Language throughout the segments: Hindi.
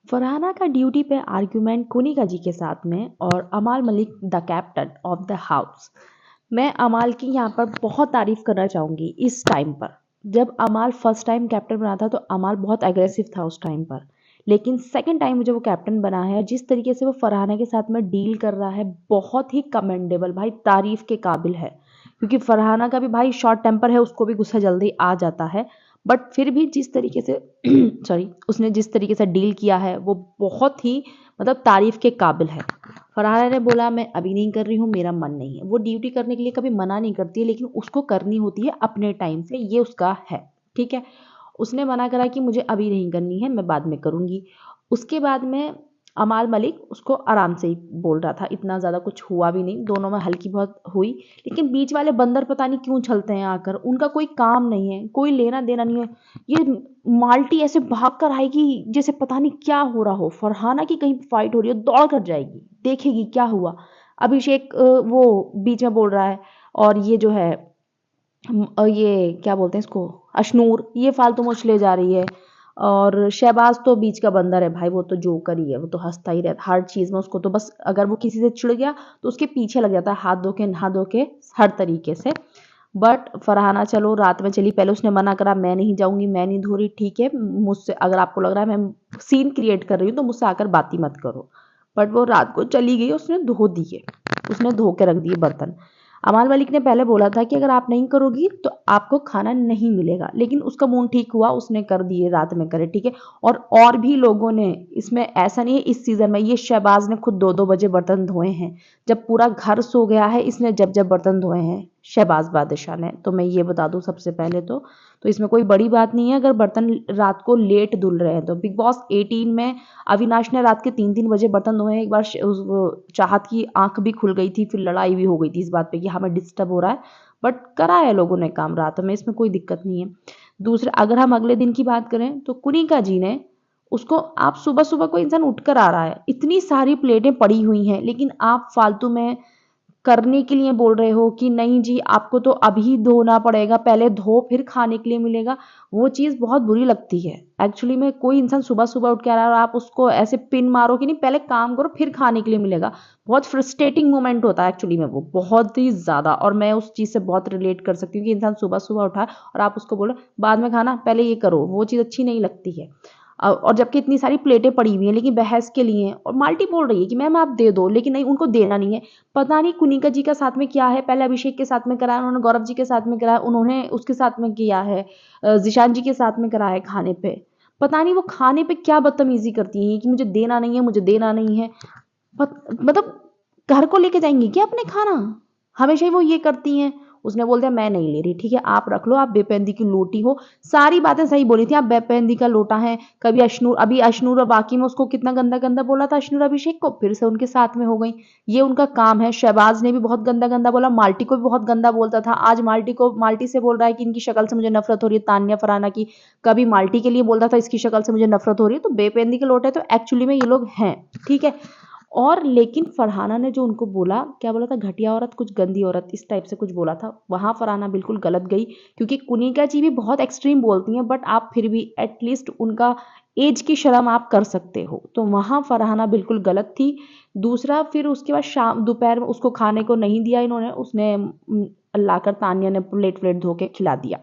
फरहाना का ड्यूटी पे आर्ग्यूमेंट कुनिका जी के साथ में और अमाल Malik the captain of the house. मैं अमाल की यहाँ पर बहुत तारीफ करना चाहूँगी इस टाइम पर। जब अमाल फर्स्ट टाइम कैप्टन बना था तो अमाल बहुत एग्रेसिव था उस टाइम पर, लेकिन सेकंड टाइम जब वो कैप्टन बना है, जिस तरीके से वो फरहाना के साथ में डील कर रहा है, बहुत ही कमेंडेबल भाई, तारीफ के काबिल है। क्योंकि फरहाना का भी भाई शॉर्ट टेम्पर है, उसको भी गुस्सा जल्दी आ जाता है, बट फिर भी जिस तरीके से सॉरी उसने जिस तरीके से डील किया है वो बहुत ही मतलब तारीफ के काबिल है। फरहाना ने बोला मैं अभी नहीं कर रही हूँ, मेरा मन नहीं है। वो ड्यूटी करने के लिए कभी मना नहीं करती है, लेकिन उसको करनी होती है अपने टाइम से, ये उसका है। ठीक है, उसने मना करा कि मुझे अभी नहीं करनी है, मैं बाद में करूँगी। उसके बाद में अमाल मलिक उसको आराम से ही बोल रहा था, इतना ज़्यादा कुछ हुआ भी नहीं, दोनों में हल्की बहुत हुई। लेकिन बीच वाले बंदर पता नहीं क्यों छलते हैं आकर, उनका कोई काम नहीं है, कोई लेना देना नहीं है। ये माल्टी ऐसे भाग कर आएगी जैसे पता नहीं क्या हो रहा हो, फरहाना की कहीं फाइट हो रही है, दौड़ कर जाएगी, देखेगी क्या हुआ। अभिषेक वो बीच में बोल रहा है, और ये जो है ये क्या बोलते हैं इसको, अशनूर, ये फालतू मुझ ले जा रही है। और शहबाज तो बीच का बंदर है भाई, वो तो जोकर ही है, वो तो हंसता ही रहता हर चीज़ में। उसको तो बस अगर वो किसी से चिढ़ गया तो उसके पीछे लग जाता है, हाथ धो के नहा धो के हर तरीके से। बट फरहाना चलो रात में चली, पहले उसने मना करा, मैं नहीं जाऊंगी, मैं नहीं धो रही, ठीक है मुझसे अगर आपको लग रहा है मैं सीन क्रिएट कर रही हूँ तो मुझसे आकर बात ही मत करो। बट वो रात को चली गई, उसने धो दिए, उसने धो के रख दिए बर्तन। अमाल मलिक ने पहले बोला था कि अगर आप नहीं करोगी तो आपको खाना नहीं मिलेगा, लेकिन उसका मूड ठीक हुआ, उसने कर दिए, रात में करे, ठीक है। और भी लोगों ने, इसमें ऐसा नहीं है इस सीजन में, ये शहबाज ने खुद 2-2 बजे बर्तन धोए हैं, जब पूरा घर सो गया है इसने जब जब बर्तन धोए हैं शहबाज बादशाह ने। तो मैं ये बता दूं सबसे पहले तो इसमें कोई बड़ी बात नहीं है अगर बर्तन रात को लेट धुल रहे हैं तो। बिग बॉस 18 में अविनाश ने रात के 3-3 बजे बर्तन धोए हैं। एक बार चाहत की आंख भी खुल गई थी, फिर लड़ाई भी हो गई थी इस बात पे कि हमें डिस्टर्ब हो रहा है, बट करा है लोगों ने काम रात में, इसमें कोई दिक्कत नहीं है। दूसरा, अगर हम अगले दिन की बात करें तो कुनिका जी ने उसको, आप सुबह सुबह कोई इंसान उठकर आ रहा है, इतनी सारी प्लेटें पड़ी हुई हैं, लेकिन आप फालतू में करने के लिए बोल रहे हो कि नहीं जी आपको तो अभी धोना पड़ेगा, पहले धो फिर खाने के लिए मिलेगा। वो चीज़ बहुत बुरी लगती है एक्चुअली में। कोई इंसान सुबह सुबह उठ के आ रहा है और आप उसको ऐसे पिन मारो कि नहीं पहले काम करो फिर खाने के लिए मिलेगा, बहुत फ्रस्ट्रेटिंग मोमेंट होता है एक्चुअली में, वो बहुत ही ज़्यादा। और मैं उस चीज़ से बहुत रिलेट कर सकती हूँ कि इंसान सुबह सुबह उठा और आप उसको बोलो बाद में खाना, पहले ये करो, वो चीज़ अच्छी नहीं लगती है। और जबकि इतनी सारी प्लेटें पड़ी हुई हैं, लेकिन बहस के लिए, और माल्टी बोल रही है कि मैम आप दे दो, लेकिन नहीं, उनको देना नहीं है। पता नहीं कुनिका जी का साथ में क्या है, पहले अभिषेक के साथ में कराया उन्होंने, गौरव जी के साथ में कराया उन्होंने, उसके साथ में किया है जिशान जी के साथ में कराया है खाने पे। पता नहीं वो खाने पे क्या बदतमीजी करती हैं कि मुझे देना नहीं है, मुझे देना नहीं है। मतलब घर को लेके जाएंगी क्या अपने खाना, हमेशा ही वो ये करती हैं। उसने बोल दिया मैं नहीं ले रही, ठीक है आप रख लो, आप बेपेंदी की लोटी हो। सारी बातें सही बोली थी, आप बेपेंदी का लोटा है। कभी अशनूर, अभी अशनूर और बाकी में उसको कितना गंदा गंदा बोला था अशनूर अभिषेक को, फिर से उनके साथ में हो गई। ये उनका काम है। शहबाज ने भी बहुत गंदा गंदा बोला, माल्टी को भी बहुत गंदा बोलता था, आज माल्टी से बोल रहा है कि इनकी शक्ल से मुझे नफरत हो रही है, तान्या फराना की। कभी माल्टी के लिए बोलता था इसकी शक्ल से मुझे नफरत हो रही है। तो बेपेंदी के लोटे तो एक्चुअली में ये लोग हैं, ठीक है। और लेकिन फरहाना ने जो उनको बोला, क्या बोला था, घटिया औरत, कुछ गंदी औरत, इस टाइप से कुछ बोला था, वहाँ फरहाना बिल्कुल गलत गई। क्योंकि कुनिका जी भी बहुत एक्सट्रीम बोलती हैं, बट आप फिर भी एटलीस्ट उनका एज की शर्म आप कर सकते हो, तो वहाँ फरहाना बिल्कुल गलत थी। दूसरा, फिर उसके बाद शाम दोपहर में उसको खाने को नहीं दिया इन्होंने, उसने लाकर तानिया ने प्लेट प्लेट धो के खिला दिया।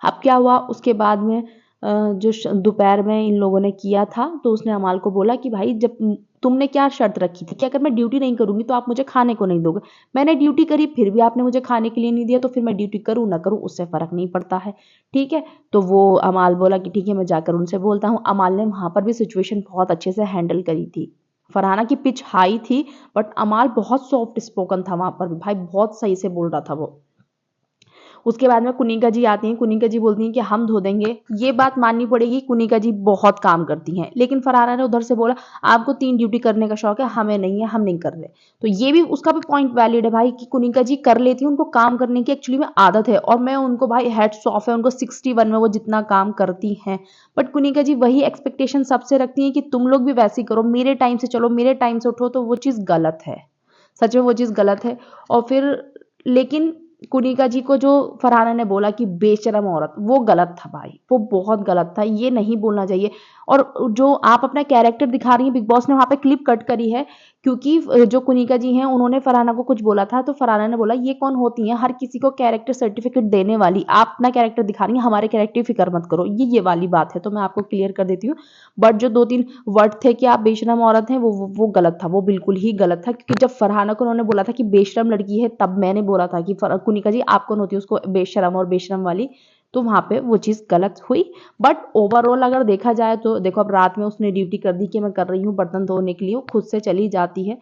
अब क्या हुआ उसके बाद में, जो दोपहर में इन लोगों ने किया था, तो उसने अमाल को बोला कि भाई जब तुमने क्या शर्त रखी थी कि अगर मैं ड्यूटी नहीं करूंगी तो आप मुझे खाने को नहीं दोगे। मैंने ड्यूटी करी फिर भी आपने मुझे खाने के लिए नहीं दिया, तो फिर मैं ड्यूटी करूँ ना करूँ उससे फ़र्क नहीं पड़ता है, ठीक है। तो वो अमाल बोला कि ठीक है मैं जाकर उनसे बोलता हूँ। अमाल ने वहाँ पर भी सिचुएशन बहुत अच्छे से हैंडल करी थी। फरहाना की पिच हाई थी, बट अमाल बहुत सॉफ्ट स्पोकन था वहाँ पर भी भाई, बहुत सही से बोल रहा था वो। उसके बाद में कुनिका जी आती हैं, कुनिका जी बोलती हैं कि हम धो देंगे। ये बात माननी पड़ेगी, कुनिका जी बहुत काम करती हैं, लेकिन फरहाना ने उधर से बोला आपको 3 ड्यूटी करने का शौक है, हमें नहीं है, हम नहीं कर रहे। तो ये भी उसका भी पॉइंट वैलिड है भाई कि कुनिका जी कर लेती हैं, उनको काम करने की एक्चुअली में आदत है, और मैं उनको भाई हेड्स ऑफ है, उनको 61 में वो जितना काम करती हैं। बट कुनिका जी वही एक्सपेक्टेशन सबसे रखती हैं कि तुम लोग भी वैसे ही करो, मेरे टाइम से चलो, मेरे टाइम से उठो, तो वो चीज़ गलत है, सच में वो चीज़ गलत है। और फिर लेकिन कुनिका जी को जो फरहाना ने बोला कि बेशरम औरत, वो गलत था भाई, वो बहुत गलत था, ये नहीं बोलना चाहिए। और जो आप अपना कैरेक्टर दिखा रही हैं, बिग बॉस ने वहाँ पे क्लिप कट करी है, क्योंकि जो कुनिका जी हैं उन्होंने फरहाना को कुछ बोला था, तो फरहाना ने बोला ये कौन होती हैं हर किसी को कैरेक्टर सर्टिफिकेट देने वाली, आप अपना कैरेक्टर दिखा रही हैं, हमारे कैरेक्टर की फिक्र मत करो, ये वाली बात है। तो मैं आपको क्लियर कर देती हूँ। बट जो 2-3 वर्ड थे कि आप बेशरम औरत हैं, वो गलत था, वो बिल्कुल ही गलत था, क्योंकि जब फरहाना को उन्होंने बोला था कि बेशरम लड़की है, तब मैंने बोला था कि कुनिका जी आप कौन होती है उसको बेशरम और बेशरम वाली, तो वहाँ पे वो चीज़ गलत हुई। बट ओवरऑल अगर देखा जाए तो देखो, अब रात में उसने ड्यूटी कर दी कि मैं कर रही हूँ बर्तन धोने के लिए, वो खुद से चली जाती है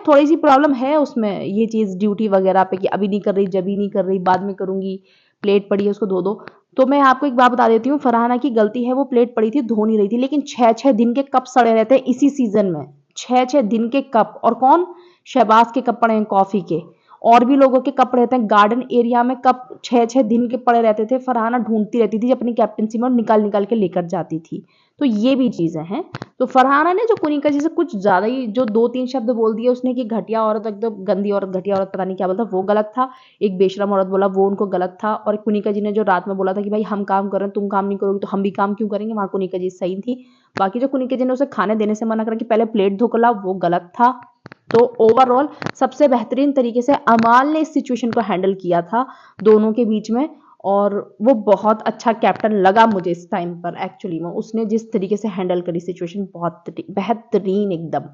थोड़ी सी प्रॉब्लम है उसमें, ये चीज़ ड्यूटी वगैरह पे कि अभी नहीं कर रही, जब ही नहीं कर रही, बाद में करूंगी, प्लेट पड़ी है उसको धो दो। तो मैं आपको एक बात बता देती हूँ, फरहाना की गलती है, वो प्लेट पड़ी थी, धो नहीं रही थी, लेकिन 6-6 दिन के कप सड़े रहते हैं इसी सीजन में, 6-6 दिन के कप। और कौन? शहबाज के कप पड़े हैं कॉफी के, और भी लोगों के कप रहते हैं गार्डन एरिया में, कप 6-6 दिन के पड़े रहते थे, फरहाना ढूंढती रहती थी अपनी कैप्टनसी में और निकाल निकाल के लेकर जाती थी। तो ये भी चीजें हैं। तो फरहाना ने जो कुनिका जी से कुछ ज्यादा ही जो 2-3 शब्द बोल दिए उसने कि घटिया औरत, एकदम गंदी औरत, घटिया औरत, पता नहीं क्या बोलता, वो गलत था। एक बेशरम औरत बोला, वो उनको गलत था। और कुनिका जी ने जो रात में बोला था कि भाई हम काम कर रहे हैं, तुम काम नहीं करोगे तो हम भी काम क्यों करेंगे, वहां कुनिका जी सही थी। बाकी जो कुनिका जी ने उसे खाने देने से मना करा कि पहले प्लेट धोकर लाओ, वो गलत था। तो ओवरऑल सबसे बेहतरीन तरीके से अमाल ने इस सिचुएशन को हैंडल किया था दोनों के बीच में, और वो बहुत अच्छा कैप्टन लगा मुझे इस टाइम पर। एक्चुअली में उसने जिस तरीके से हैंडल करी सिचुएशन, बहुत बेहतरीन एकदम।